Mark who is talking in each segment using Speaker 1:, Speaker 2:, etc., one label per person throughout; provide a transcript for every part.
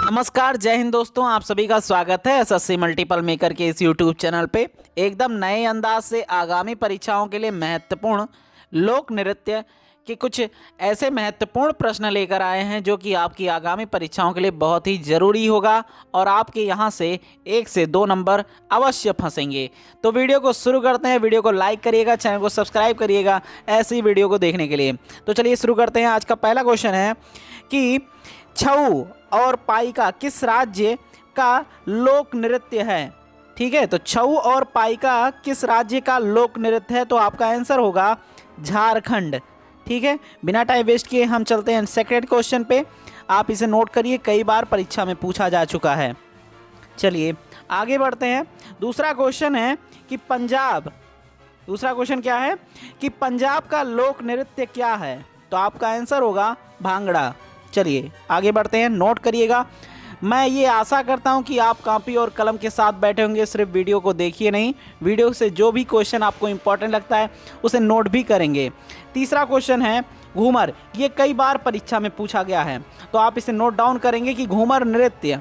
Speaker 1: नमस्कार, जय हिंद दोस्तों। आप सभी का स्वागत है एसएससी मल्टीपल मेकर के इस यूट्यूब चैनल पे। एकदम नए अंदाज से आगामी परीक्षाओं के लिए महत्वपूर्ण लोक नृत्य के कुछ ऐसे महत्वपूर्ण प्रश्न लेकर आए हैं जो कि आपकी आगामी परीक्षाओं के लिए बहुत ही ज़रूरी होगा और आपके यहाँ से 1 से 2 नंबर अवश्य फंसेंगे। तो वीडियो को शुरू करते हैं। वीडियो को लाइक करिएगा, चैनल को सब्सक्राइब करिएगा ऐसी वीडियो को देखने के लिए। तो चलिए शुरू करते हैं। आज का पहला क्वेश्चन है कि छऊ और पाइका किस राज्य का लोक नृत्य है। ठीक है, तो छऊ और पाइका किस राज्य का लोक नृत्य है, तो आपका आंसर होगा झारखंड। ठीक है, बिना टाइम वेस्ट किए हम चलते हैं सेकंड क्वेश्चन पे। आप इसे नोट करिए, कई बार परीक्षा में पूछा जा चुका है। चलिए आगे बढ़ते हैं। दूसरा क्वेश्चन है कि दूसरा क्वेश्चन क्या है कि पंजाब का लोक नृत्य क्या है, तो आपका आंसर होगा भांगड़ा। चलिए आगे बढ़ते हैं, नोट करिएगा। मैं ये आशा करता हूँ कि आप कॉपी और कलम के साथ बैठे होंगे, सिर्फ वीडियो को देखिए नहीं, वीडियो से जो भी क्वेश्चन आपको इंपॉर्टेंट लगता है उसे नोट भी करेंगे। तीसरा क्वेश्चन है घूमर। ये कई बार परीक्षा में पूछा गया है, तो आप इसे नोट डाउन करेंगे कि घूमर नृत्य,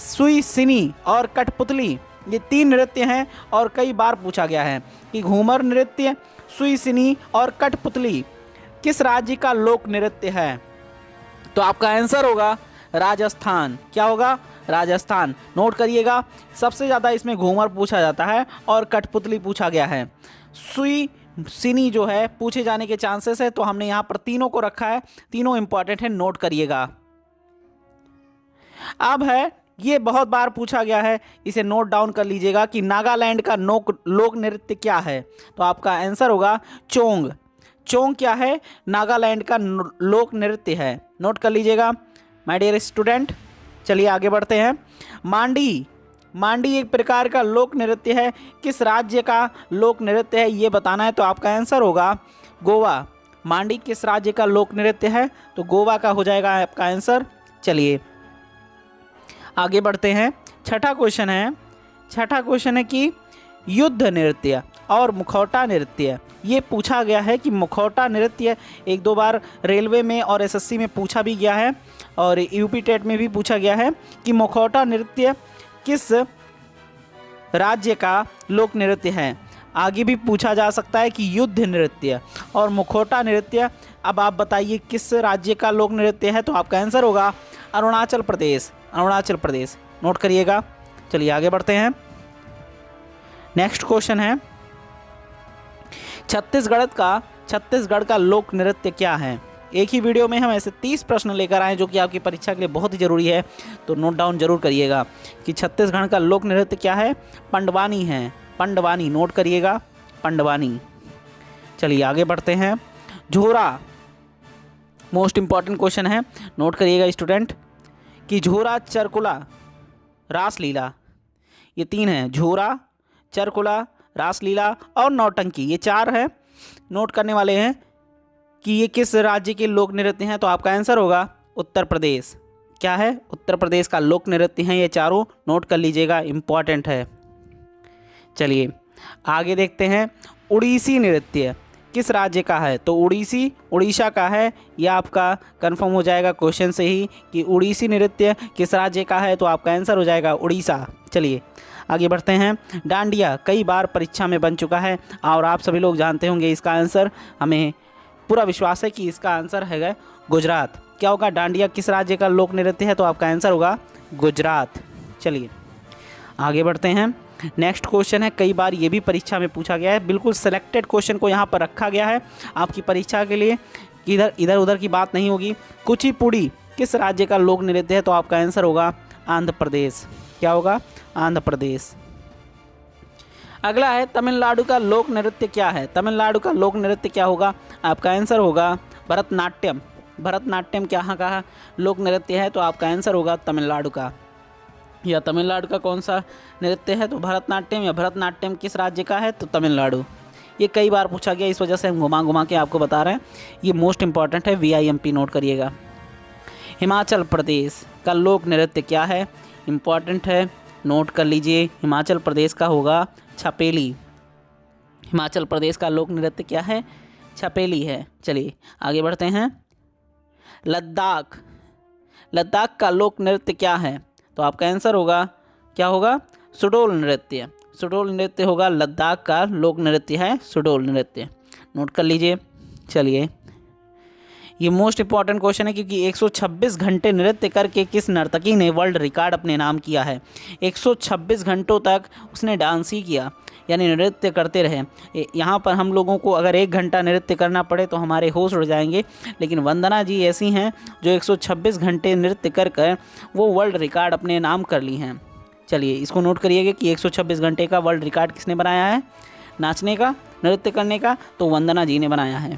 Speaker 1: सुई सिनी और कठपुतली, ये 3 नृत्य हैं और कई बार पूछा गया है कि घूमर नृत्य, सुई सिनी और कठपुतली किस राज्य का लोक नृत्य है, तो आपका आंसर होगा राजस्थान। क्या होगा? राजस्थान। नोट करिएगा, सबसे ज़्यादा इसमें घूमर पूछा जाता है और कठपुतली पूछा गया है। सुई सिनी जो है पूछे जाने के चांसेस है, तो हमने यहाँ पर तीनों को रखा है, तीनों इंपॉर्टेंट है, नोट करिएगा। अब है, ये बहुत बार पूछा गया है, इसे नोट डाउन कर लीजिएगा कि नागालैंड का लोक नृत्य क्या है, तो आपका आंसर होगा चोंग। चोंग क्या है? नागालैंड का लोक नृत्य है, नोट कर लीजिएगा माय डियर स्टूडेंट। चलिए आगे बढ़ते हैं। मांडी एक प्रकार का लोक नृत्य है, किस राज्य का लोक नृत्य है ये बताना है, तो आपका आंसर होगा गोवा। मांडी किस राज्य का लोक नृत्य है, तो गोवा का हो जाएगा आपका आंसर। चलिए आगे बढ़ते हैं। छठा क्वेश्चन है कि युद्ध नृत्य और मुखौटा नृत्य, ये पूछा गया है कि मुखौटा नृत्य 1-2 बार रेलवे में और एसएससी में पूछा भी गया है और यूपी टेट में भी पूछा गया है कि मुखौटा नृत्य किस राज्य का लोक नृत्य है। आगे भी पूछा जा सकता है कि युद्ध नृत्य और मुखौटा नृत्य, अब आप बताइए किस राज्य का लोक नृत्य है, तो आपका आंसर होगा अरुणाचल प्रदेश। नोट करिएगा। चलिए आगे बढ़ते हैं। नेक्स्ट क्वेश्चन है छत्तीसगढ़ का लोक नृत्य क्या है। एक ही वीडियो में हम ऐसे 30 प्रश्न लेकर आए जो कि आपकी परीक्षा के लिए बहुत ही ज़रूरी है, तो नोट डाउन जरूर करिएगा कि छत्तीसगढ़ का लोक नृत्य क्या है। पंडवानी है, पंडवानी, नोट करिएगा, पंडवानी। चलिए आगे बढ़ते हैं। झोरा, मोस्ट इंपॉर्टेंट क्वेश्चन है, नोट करिएगा स्टूडेंट कि झोरा, चरकुला, रासलीला, ये 3 हैं। झोरा, चरकुला, रासलीला और नौटंकी, ये 4 हैं। नोट करने वाले हैं कि ये किस राज्य के लोक नृत्य हैं, तो आपका आंसर होगा उत्तर प्रदेश। क्या है? उत्तर प्रदेश का लोक नृत्य हैं ये चारों, नोट कर लीजिएगा, इम्पॉर्टेंट है। चलिए आगे देखते हैं। उड़ीसी नृत्य किस राज्य का है, तो उड़ीसा का है, यह आपका कंफर्म हो जाएगा क्वेश्चन से ही कि उड़ीसी नृत्य किस राज्य का है, तो आपका आंसर हो जाएगा उड़ीसा। चलिए आगे बढ़ते हैं। डांडिया कई बार परीक्षा में बन चुका है और आप सभी लोग जानते होंगे इसका आंसर, हमें पूरा विश्वास है कि इसका आंसर है गुजरात। क्या होगा? डांडिया किस राज्य का लोक नृत्य है, तो आपका आंसर होगा गुजरात। चलिए आगे बढ़ते हैं। नेक्स्ट क्वेश्चन है, कई बार ये भी परीक्षा में पूछा गया है, बिल्कुल सेलेक्टेड क्वेश्चन को यहाँ पर रखा गया है आपकी परीक्षा के लिए, इधर उधर की बात नहीं होगी। कुचिपुड़ी किस राज्य का लोक नृत्य है, तो आपका आंसर होगा आंध्र प्रदेश। क्या होगा? आंध्र प्रदेश। अगला है तमिलनाडु का लोक नृत्य क्या है। तमिलनाडु का लोक नृत्य क्या होगा, आपका आंसर होगा भरतनाट्यम। भरतनाट्यम क्या का लोक नृत्य है, तो आपका आंसर होगा तमिलनाडु का। या तमिलनाडु का कौन सा नृत्य है, तो भरतनाट्यम, या भरतनाट्यम किस राज्य का है, तो तमिलनाडु। ये कई बार पूछा गया, इस वजह से हम घुमा के आपको बता रहे हैं, ये मोस्ट इंपॉर्टेंट है, VIMP नोट करिएगा। हिमाचल प्रदेश का लोक नृत्य क्या है, इम्पॉर्टेंट है, नोट कर लीजिए। हिमाचल प्रदेश का होगा छपेली। हिमाचल प्रदेश का लोक नृत्य क्या है, छपेली है। चलिए आगे बढ़ते हैं। लद्दाख लद्दाख का लोक नृत्य क्या है? तो आपका आंसर होगा, क्या होगा? सुडोल नृत्य। सुडोल नृत्य होगा, लद्दाख का लोक नृत्य है सुडोल नृत्य। नोट कर लीजिए। चलिए, ये मोस्ट इंपॉर्टेंट क्वेश्चन है क्योंकि 126 घंटे नृत्य करके किस नर्तकी ने वर्ल्ड रिकॉर्ड अपने नाम किया है? 126 घंटों तक उसने डांस ही किया, यानी नृत्य करते रहे। यहाँ पर हम लोगों को अगर 1 घंटा नृत्य करना पड़े तो हमारे होश उड़ जाएंगे, लेकिन वंदना जी ऐसी हैं जो 126 घंटे नृत्य कर कर वो वर्ल्ड रिकॉर्ड अपने नाम कर ली हैं। चलिए, इसको नोट करिएगा कि 126 घंटे का वर्ल्ड रिकॉर्ड किसने बनाया है नाचने का, नृत्य करने का? तो वंदना जी ने बनाया है।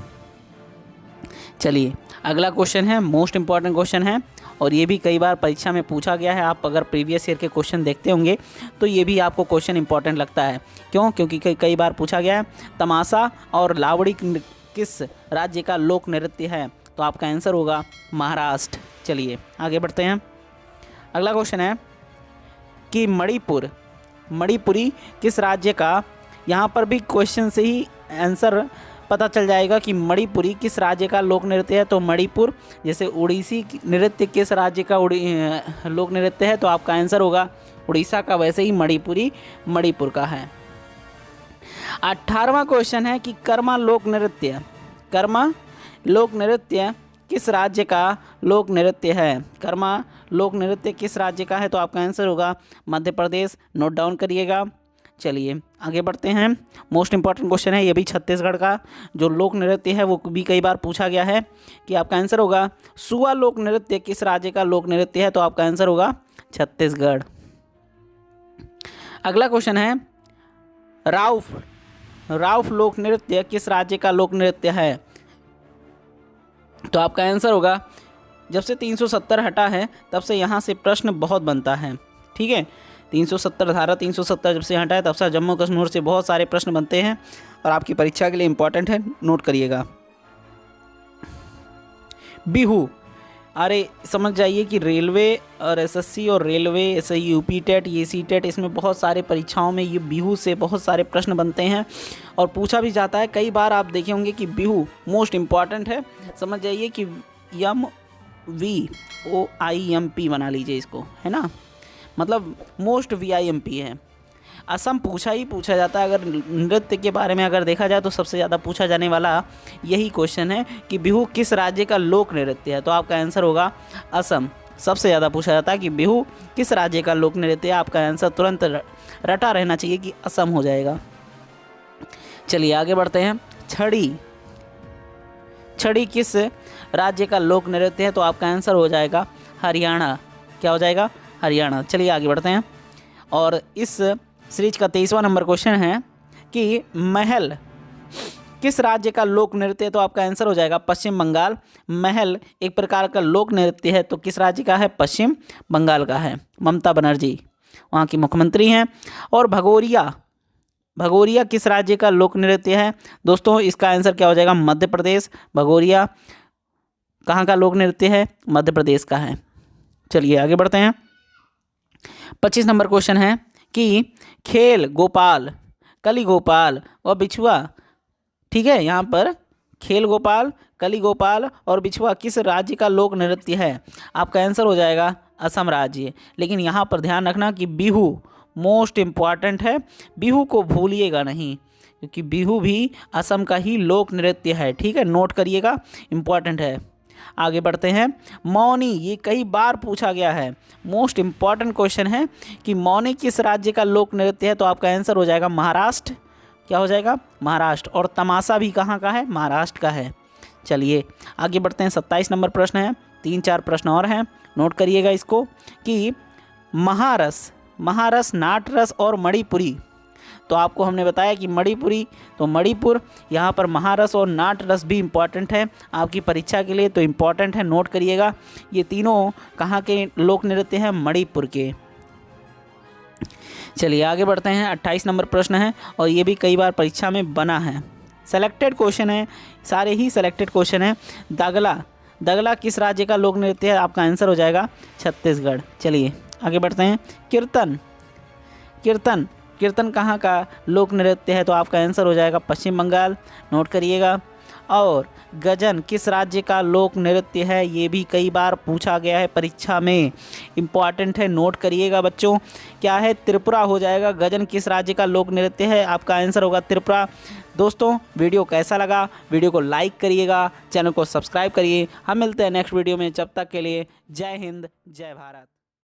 Speaker 1: चलिए, अगला क्वेश्चन है, मोस्ट इंपॉर्टेंट क्वेश्चन है और ये भी कई बार परीक्षा में पूछा गया है। आप अगर प्रीवियस ईयर के क्वेश्चन देखते होंगे तो ये भी आपको क्वेश्चन इंपॉर्टेंट लगता है। क्यों? क्योंकि कई बार पूछा गया है, तमाशा और लावड़ी किस राज्य का लोक नृत्य है? तो आपका आंसर होगा महाराष्ट्र। चलिए, आगे बढ़ते हैं। अगला क्वेश्चन है कि मणिपुरी किस राज्य का? यहाँ पर भी क्वेश्चन से ही आंसर पता चल जाएगा कि मणिपुरी किस राज्य का लोक नृत्य है। तो मणिपुर, जैसे उड़ीसी नृत्य किस राज्य का लोक नृत्य है? तो आपका आंसर होगा उड़ीसा का, वैसे ही मणिपुरी मणिपुर का है। 18वां क्वेश्चन है कि कर्मा लोक नृत्य किस राज्य का लोक नृत्य है? कर्मा लोक नृत्य किस राज्य का है? तो आपका आंसर होगा मध्य प्रदेश। नोट डाउन करिएगा। चलिए, आगे बढ़ते हैं। मोस्ट इंपॉर्टेंट क्वेश्चन है ये भी, छत्तीसगढ़ का जो लोक नृत्य है वो भी कई बार पूछा गया है कि आपका आंसर होगा सुआ लोक नृत्य किस राज्य का लोक नृत्य है? तो आपका आंसर होगा छत्तीसगढ़। अगला क्वेश्चन है राउफ लोक नृत्य किस राज्य का लोक नृत्य है? तो आपका आंसर होगा, जब से 370 हटा है तब से यहाँ से प्रश्न बहुत बनता है। ठीक है, 370 धारा 370 जब से हटा है तब से जम्मू कश्मीर से बहुत सारे प्रश्न बनते हैं और आपकी परीक्षा के लिए इंपॉर्टेंट है, नोट करिएगा। बिहू, अरे समझ जाइए कि रेलवे और एसएससी और रेलवे ऐसे यूपी टेट, सी टेट, इसमें बहुत सारे परीक्षाओं में ये बिहू से बहुत सारे प्रश्न बनते हैं और पूछा भी जाता है। कई बार आप देखे होंगे कि बिहू मोस्ट इम्पॉर्टेंट है। समझ जाइए कि MVOIMP बना लीजिए इसको, है ना, मतलब मोस्ट VIMP है। असम पूछा जाता है। अगर नृत्य के बारे में अगर देखा जाए तो सबसे ज़्यादा पूछा जाने वाला यही क्वेश्चन है कि बिहू किस राज्य का लोक नृत्य है? तो आपका आंसर होगा असम। सबसे ज़्यादा पूछा जाता है कि बिहू किस राज्य का लोक नृत्य है। आपका आंसर तुरंत रटा रहना चाहिए कि असम हो जाएगा। चलिए, आगे बढ़ते हैं। छड़ी किस राज्य का लोक नृत्य है? तो आपका आंसर हो जाएगा हरियाणा। क्या हो जाएगा? हरियाणा। चलिए, आगे बढ़ते हैं और इस सीरीज का 23वां नंबर क्वेश्चन है कि महल किस राज्य का लोक नृत्य है? तो आपका आंसर हो जाएगा पश्चिम बंगाल। महल एक प्रकार का लोक नृत्य है, तो किस राज्य का है? पश्चिम बंगाल का है। ममता बनर्जी वहाँ की मुख्यमंत्री हैं। और भगोरिया किस राज्य का लोक नृत्य है? दोस्तों, इसका आंसर क्या हो जाएगा? मध्य प्रदेश। भगोरिया कहाँ का लोक नृत्य है? मध्य प्रदेश का है। चलिए, आगे बढ़ते हैं। 25 नंबर क्वेश्चन है कि खेल गोपाल, कली गोपाल और बिछुआ, ठीक है, यहाँ पर खेल गोपाल, कली गोपाल और बिछुआ किस राज्य का लोक नृत्य है? आपका आंसर हो जाएगा असम राज्य। लेकिन यहाँ पर ध्यान रखना कि बिहू मोस्ट इम्पॉर्टेंट है, बिहू को भूलिएगा नहीं क्योंकि बिहू भी असम का ही लोक नृत्य है। ठीक है, नोट करिएगा, इम्पॉर्टेंट है। आगे बढ़ते हैं। मौनी, ये कई बार पूछा गया है, मोस्ट इम्पॉर्टेंट क्वेश्चन है कि मौनी किस राज्य का लोक नृत्य है? तो आपका आंसर हो जाएगा महाराष्ट्र। क्या हो जाएगा? महाराष्ट्र। और तमाशा भी कहाँ का है? महाराष्ट्र का है। चलिए, आगे बढ़ते हैं। 27 नंबर प्रश्न है, 3-4 प्रश्न और हैं, नोट करिएगा इसको कि महारस, नाटरस और मणिपुरी। तो आपको हमने बताया कि मणिपुरी, तो मणिपुर, यहाँ पर महारस और नाटरस भी इम्पॉर्टेंट है आपकी परीक्षा के लिए, तो इम्पॉर्टेंट है, नोट करिएगा। ये तीनों कहाँ के लोक नृत्य हैं? मणिपुर के। चलिए, आगे बढ़ते हैं। 28 नंबर प्रश्न है और ये भी कई बार परीक्षा में बना है, सेलेक्टेड क्वेश्चन है, सारे ही सेलेक्टेड क्वेश्चन है। दगला किस राज्य का लोक नृत्य है? आपका आंसर हो जाएगा छत्तीसगढ़। चलिए, आगे बढ़ते हैं। कीर्तन कहाँ का लोक नृत्य है? तो आपका आंसर हो जाएगा पश्चिम बंगाल। नोट करिएगा। और गजन किस राज्य का लोक नृत्य है, ये भी कई बार पूछा गया है परीक्षा में, इम्पॉर्टेंट है, नोट करिएगा बच्चों। क्या है, त्रिपुरा हो जाएगा। गजन किस राज्य का लोक नृत्य है, आपका आंसर होगा त्रिपुरा। दोस्तों वीडियो कैसा लगा, वीडियो को लाइक करिएगा, चैनल को सब्सक्राइब करिए। हम मिलते हैं नेक्स्ट वीडियो में, जब तक के लिए जय हिंद जय भारत।